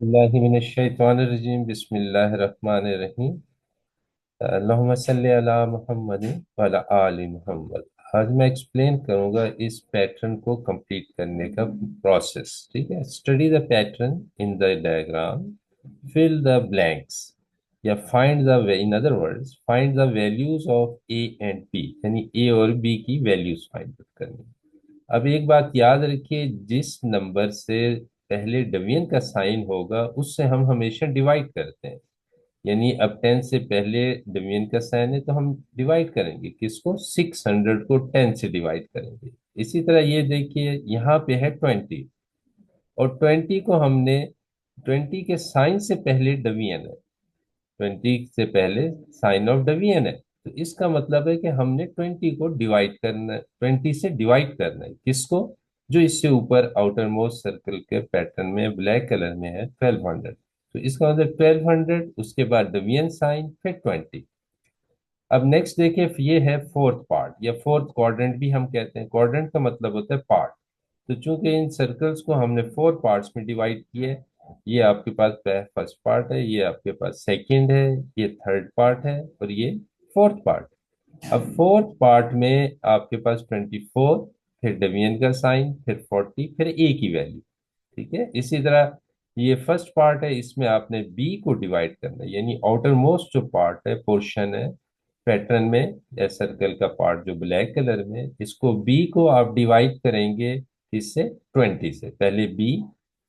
बिस्मिल्लाहिमिनश्शैतानिर्रजीम बिस्मिल्लाहिर्रहमानिर्रहीम अल्लाहुम्मा सल्ली अला मुहम्मद व अला आलि मुहम्मद। आज मैं एक्सप्लेन करूंगा इस पैटर्न को कंप्लीट करने का प्रोसेस। ठीक है, study the pattern in the diagram, fill the blanks या find the in other words find the values of A and B, यानी ए और बी की वैल्यूज फाइंड आउट करनी। अब एक बात याद रखिए, जिस नंबर से पहले डिवीजन का साइन होगा उससे हम हमेशा डिवाइड करते हैं। यानी अब 10 से पहले डिवीजन का साइन है तो हम डिवाइड करेंगे किसको, 600 को 10 से डिवाइड करेंगे। इसी तरह ये देखिए, यहाँ पे है 20 और 20 को हमने 20 के साइन से पहले डिवीजन है, 20 से पहले साइन ऑफ डिवीजन है, तो इसका मतलब है कि हमने 20 को डिवाइड करना है, 20 से डिवाइड करना है किसको, जो इससे ऊपर आउटर मोस्ट सर्कल के पैटर्न में ब्लैक कलर में है 1200। तो इसका मतलब 1200, उसके बाद डिवीजन साइन, फिर 20। अब नेक्स्ट देखिए, ये है फोर्थ पार्ट या फोर्थ क्वाड्रेंट भी हम कहते हैं। क्वाड्रेंट का मतलब होता है पार्ट। तो चूंकि इन सर्कल्स को हमने फोर पार्ट्स में डिवाइड किया है, ये आपके पास फर्स्ट पार्ट है, ये आपके पास सेकंड है, ये थर्ड पार्ट है और ये फोर्थ पार्ट। अब फोर्थ पार्ट में आपके पास 24, फिर डिवीजन का साइन, फिर 40, फिर ए की वैल्यू। ठीक है, इसी तरह ये फर्स्ट पार्ट है, इसमें आपने बी को डिवाइड करना है, यानी आउटर मोस्ट जो पार्ट है, पोर्शन है पैटर्न में या सर्कल का पार्ट जो ब्लैक कलर में है, इसको बी को आप डिवाइड करेंगे इससे, 20 से पहले बी,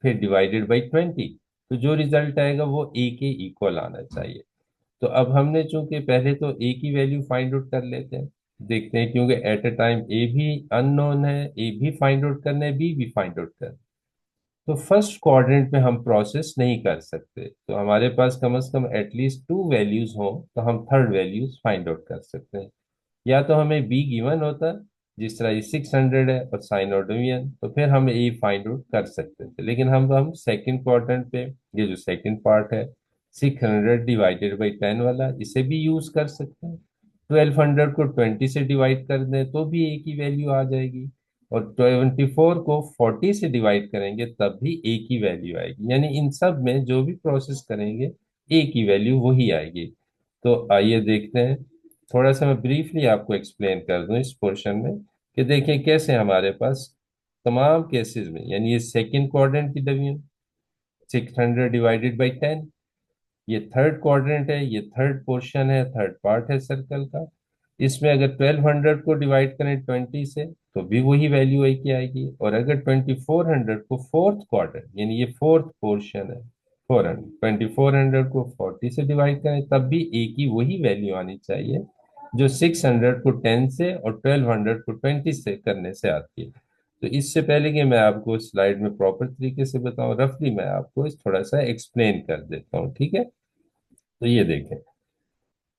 फिर डिवाइडेड बाई 20। तो जो रिजल्ट आएगा वो ए के इक्वल आना चाहिए। तो अब हमने चूंकि पहले तो ए की वैल्यू फाइंड आउट कर लेते हैं, देखते हैं, क्योंकि एट अ टाइम ए भी अननोन है, ए भी फाइंड आउट करना है, बी भी फाइंड आउट करना है। तो फर्स्ट क्वाड्रेंट में हम प्रोसेस नहीं कर सकते, तो हमारे पास कम से कम एटलीस्ट टू वैल्यूज हो तो हम थर्ड वैल्यूज फाइंड आउट कर सकते हैं। या तो हमें बी गिवन होता, जिस तरह ये 600 है और साइन और डिवीजन, तो फिर हम ए फाइंड आउट कर सकते थे। लेकिन हम सेकंड क्वाड्रेंट पे, ये जो सेकंड पार्ट है 600 डिवाइडेड बाई 10 वाला, इसे भी यूज कर सकते हैं। 1200 को 20 से डिवाइड कर दें तो भी ए की वैल्यू आ जाएगी, और 24 को 40 से डिवाइड करेंगे तब भी ए की वैल्यू आएगी। यानी इन सब में जो भी प्रोसेस करेंगे ए की वैल्यू वही आएगी। तो आइए देखते हैं, थोड़ा सा मैं ब्रीफली आपको एक्सप्लेन कर दूं इस पोर्शन में, कि देखिए कैसे हमारे पास तमाम केसेस में, यानी ये सेकंड क्वाड्रेंट की डिवीजन 600 डिवाइडेड बाई 10, ये थर्ड क्वाड्रेंट है, ये थर्ड पोर्शन है, थर्ड पार्ट है सर्कल का। इसमें अगर 1200 को डिवाइड करें 20 से तो भी वही वैल्यू ए की आएगी, और अगर 2400 को फोर्थ क्वाड्रेंट, यानी ये फोर्थ पोर्शन है 400, 2400 को 40 से डिवाइड करें तब भी ए की वही वैल्यू आनी चाहिए, जो 600 को 10 से और 1200 को 20 से करने से आती है। तो इससे पहले कि मैं आपको स्लाइड में प्रॉपर तरीके से बताऊं, रफली मैं आपको इस थोड़ा सा एक्सप्लेन कर देता हूँ। ठीक है, तो ये देखें,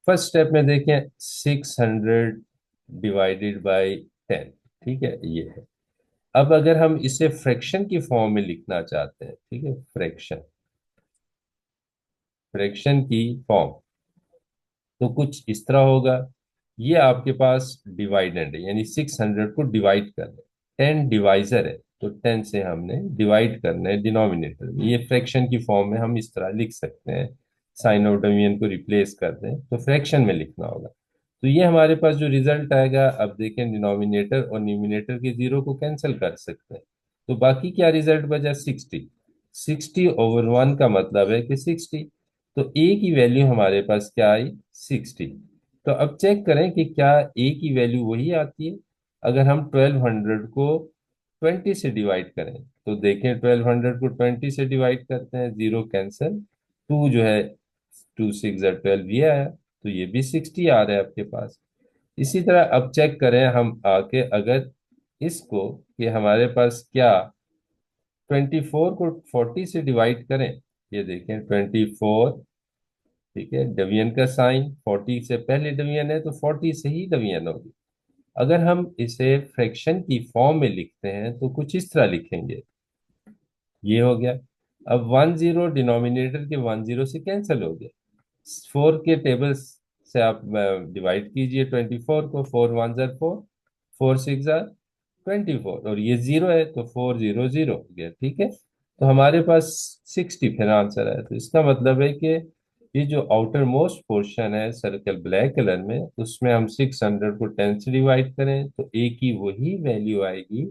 फर्स्ट स्टेप में देखें 600 डिवाइडेड बाई 10। ठीक है, ये है। अब अगर हम इसे फ्रैक्शन की फॉर्म में लिखना चाहते हैं, ठीक है, फ्रैक्शन, फ्रैक्शन की फॉर्म, तो कुछ इस तरह होगा। ये आपके पास डिवाइडेंड है, यानी 600 को डिवाइड करना है, 10 डिवाइजर है, तो 10 से हमने डिवाइड करना है डिनोमिनेटर में। ये फ्रैक्शन की फॉर्म में हम इस तरह लिख सकते हैं, साइन ऑफ डिवीजन को रिप्लेस कर दें तो फ्रैक्शन में लिखना होगा। तो ये हमारे पास जो रिजल्ट आएगा, अब देखें डिनोमिनेटर और न्यूमिनेटर के जीरो को कैंसिल कर सकते हैं, तो बाकी क्या रिजल्ट बचा, 60। 60/1 का मतलब है कि 60, तो ए की वैल्यू हमारे पास क्या आई, 60। तो अब चेक करें कि क्या ए की वैल्यू वही आती है। अगर हम 1200 को 20 से डिवाइड करें तो देखें, 1200 को 20 से डिवाइड करते हैं, जीरो कैंसिल, टू जो है, 2 6 12, ये आया, तो ये भी 60 आ रहा है आपके पास। इसी तरह अब चेक करें हम आके, अगर इसको, कि हमारे पास क्या 24 को 40 से डिवाइड करें, ये देखें 24, ठीक है, डिवीजन का साइन 40 से पहले डिवीजन है तो 40 से ही डिवीजन होगी। अगर हम इसे फ्रैक्शन की फॉर्म में लिखते हैं तो कुछ इस तरह लिखेंगे, ये हो गया। अब 10 डिनोमिनेटर के 10 से कैंसिल हो गया, 4 के टेबल से आप डिवाइड कीजिए 24 को, 4 1 4, 4 6 24, और ये जीरो है तो 4 0 0 हो गया। ठीक है, तो हमारे पास 60 फिर आंसर है। तो इसका मतलब है कि ये जो आउटर मोस्ट पोर्शन है सर्कल ब्लैक कलर में, उसमें हम 600 को 10 से डिवाइड करें तो ए की वही वैल्यू आएगी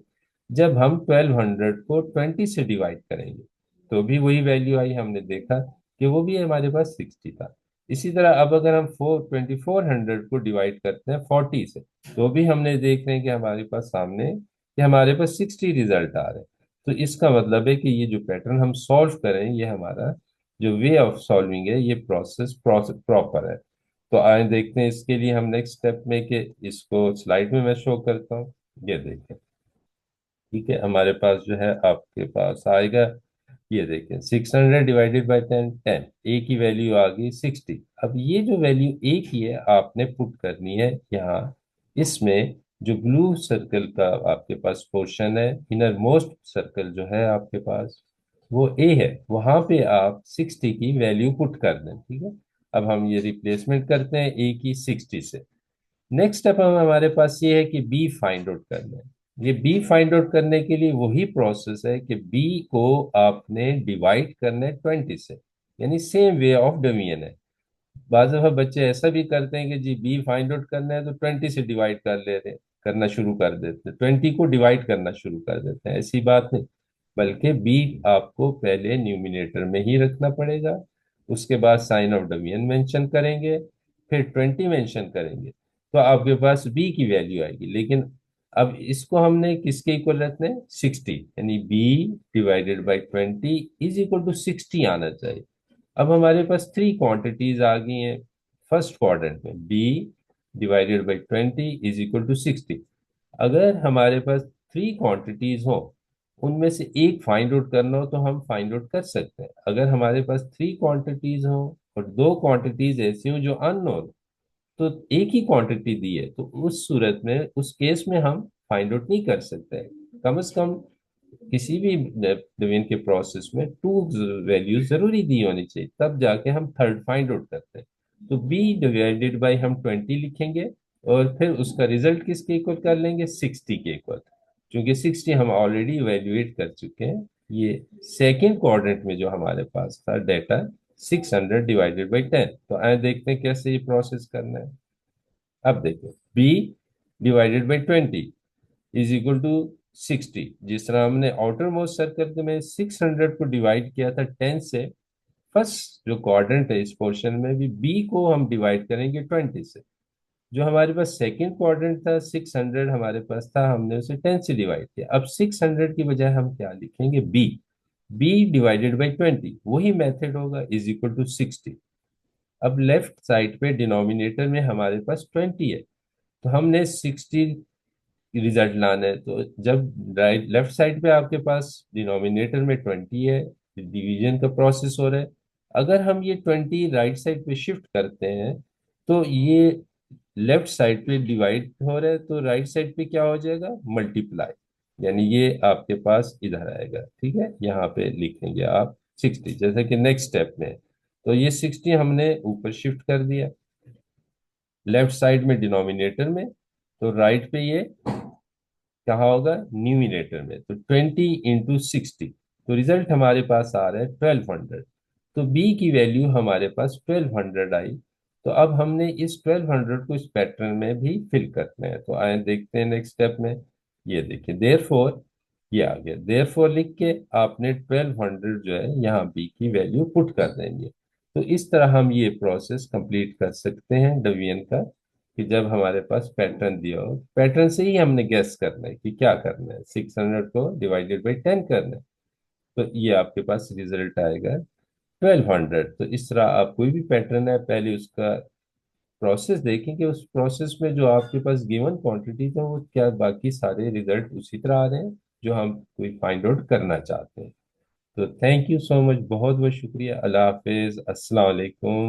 जब हम 1200 को 20 से डिवाइड करेंगे, तो भी वही वैल्यू आई। हमने देखा कि वो भी हमारे पास 60 था। इसी तरह अब अगर हम 2400 को डिवाइड करते हैं 40 से, तो भी हमने देख रहे हैं कि हमारे पास सामने कि हमारे पास 60 रिजल्ट आ रहे हैं। तो इसका मतलब है कि ये जो पैटर्न हम सॉल्व करें, ये हमारा जो वे ऑफ सॉल्विंग है, ये प्रोसेस प्रॉपर है। तो आए देखते हैं इसके लिए हम नेक्स्ट स्टेप में, कि इसको स्लाइड में मैं शो करता हूँ। ये देखें, ठीक है, हमारे पास जो है आपके पास आएगा, ये देखें 600 डिवाइडेड बाई 10, ए की वैल्यू आ गई 60। अब ये जो वैल्यू ए की है आपने पुट करनी है यहाँ, इसमें जो ब्लू सर्कल का आपके पास पोर्शन है, इनर मोस्ट सर्कल जो है आपके पास, वो ए है, वहां पे आप 60 की वैल्यू पुट कर दें। ठीक है, अब हम ये रिप्लेसमेंट करते हैं ए की 60 से। नेक्स्ट स्टेप हम हमारे पास ये है कि बी फाइंड आउट करना है। ये बी फाइंड आउट करने के लिए वही प्रोसेस है कि बी को आपने डिवाइड करना है 20 से, यानी सेम वे ऑफ डिवीजन है। बाज दफा बच्चे ऐसा भी करते हैं कि जी बी फाइंड आउट करना है तो 20 से डिवाइड कर लेते हैं, करना शुरू कर देते हैं, 20 को डिवाइड करना शुरू कर देते हैं। ऐसी बात नहीं, बल्कि बी आपको पहले न्यूमिनेटर में ही रखना पड़ेगा, उसके बाद साइन ऑफ डिवीजन मेंशन करेंगे, फिर 20 मेंशन करेंगे, तो आपके पास बी की वैल्यू आएगी। लेकिन अब इसको हमने किसके इक्वल रखना है, 60, यानी B divided by 20 is equal to 60 आना चाहिए। अब हमारे पास थ्री क्वांटिटीज आ गई हैं फर्स्ट क्वाड्रेंट में, B divided by 20 is equal to 60। अगर हमारे पास थ्री क्वांटिटीज हो, उनमें से एक फाइंड आउट करना हो, तो हम फाइंड आउट कर सकते हैं। अगर हमारे पास थ्री क्वांटिटीज हो और दो क्वांटिटीज ऐसी हो जो अननोन, तो एक ही क्वांटिटी दी है, तो उस सूरत में, उस केस में हम फाइंड आउट नहीं कर सकते। कम से कम किसी भी डिवीजन के प्रोसेस में टू वैल्यूज जरूरी दी होनी चाहिए, तब जाके हम थर्ड फाइंड आउट करते हैं। तो बी डिवाइडेड बाई हम 20 लिखेंगे, और फिर उसका रिजल्ट किसके इक्वल कर लेंगे, 60 के इक्वल। क्योंकि 60 हम ऑलरेडी इवेल्युएट कर चुके हैं। ये सेकेंड क्वाड्रेंट में जो हमारे पास था डेटा, 600 डिवाइडेड बाई 10। तो आए देखते हैं कैसे ये प्रोसेस करना है। अब देखो, B divided by 20 is equal to 60। जिस तरह हमने आउटर मोस्ट सर्कल में 600 को डिवाइड किया था 10 से, फर्स्ट जो क्वाड्रेंट है इस पोर्शन में भी बी को हम डिवाइड करेंगे 20 से। जो हमारे पास सेकंड क्वाड्रेंट था 600 हमारे पास था, हमने उसे 10 से डिवाइड किया। अब 600 की बजाय हम क्या लिखेंगे, बी, बी डिवाइडेड बाई 20, वही मेथड होगा, इज इक्वल टू 60। अब लेफ्ट साइड पे डिनोमिनेटर में हमारे पास 20 है, तो हमने 60 रिजल्ट लाना है। तो जब राइट लेफ्ट साइड पे आपके पास डिनोमिनेटर में 20 है, डिवीजन का प्रोसेस हो रहा है, अगर हम ये 20 राइट साइड पे शिफ्ट करते हैं, तो ये लेफ्ट साइड पे डिवाइड हो रहा है, तो राइट साइड पे क्या हो जाएगा, मल्टीप्लाई, यानी ये आपके पास इधर आएगा। ठीक है, यहाँ पे लिखेंगे आप 60, जैसे कि नेक्स्ट स्टेप में। तो ये 60 हमने ऊपर शिफ्ट कर दिया लेफ्ट साइड में डिनोमिनेटर में, तो राइट पे ये कहाँ होगा, न्यूमिनेटर में। तो 20 इंटू 60, तो रिजल्ट हमारे पास आ रहा है 1200। तो बी की वैल्यू हमारे पास 1200 आई। तो अब हमने इस 1200 को इस पैटर्न में भी फिल करना है। तो आए देखते हैं नेक्स्ट स्टेप में। ये देखिए देयरफॉर, ये आ गया, देयरफॉर लिख के आपने 1200 जो है यहाँ बी की वैल्यू पुट कर देंगे। तो इस तरह हम ये प्रोसेस कंप्लीट कर सकते हैं डिवीजन का, कि जब हमारे पास पैटर्न दिया हो, पैटर्न से ही हमने गेस करना है कि क्या करना है, 600 को डिवाइडेड बाई 10 करना है, तो ये आपके पास रिजल्ट आएगा 1200। तो इस तरह आप कोई भी पैटर्न है, पहले उसका प्रोसेस देखें कि उस प्रोसेस में जो आपके पास गिवन क्वांटिटी है वो क्या, बाकी सारे रिजल्ट उसी तरह आ रहे हैं जो हम कोई फाइंड आउट करना चाहते हैं। तो थैंक यू सो मच, बहुत बहुत शुक्रिया। अल्लाह हाफिज, अस्सलाम वालेकुम।